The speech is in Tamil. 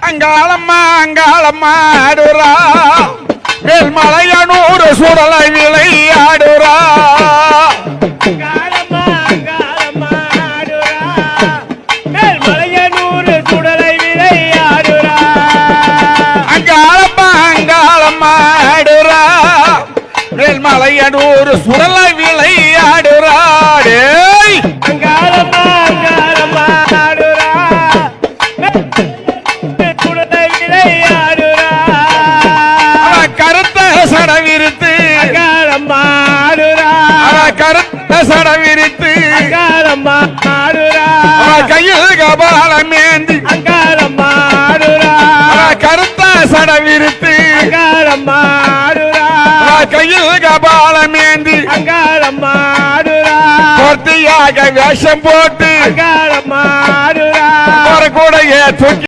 அங்காளம்மா அங்காளம்மா ஆடுறா மேல்மலையனூர் சுடலை விளையாடுறா அங்காளம்மா அங்காளம்மா ஆடுறா மேல்மலையனூர் சுடலை விளையாடுறா அங்காளம்மா அங்காளம்மா ஆடுறா மேல்மலையனூர் சுடலை விளையாடுறா அங்காளம்மா அங்காளம்மா ஆடுறா சுடலை விளையாடுறா கருத்த சடவிருத்து அங்காளம்மா ஆடுறா கருத்த சடவிருத்து அங்காளம்மா ஆடுறா கையில் கபாலம் ஏந்தி அங்காளம்மா ஆடுறா கருத்த சடவிருத்து அங்காளம்மா ஆடுறா கையில் கபாலம் ஏந்தி அங்காளம்மா ஆடுறா பொருத்தியாக வேஷம் போட்டு அங்காளம்மா ஆடுறா கூட தூக்கி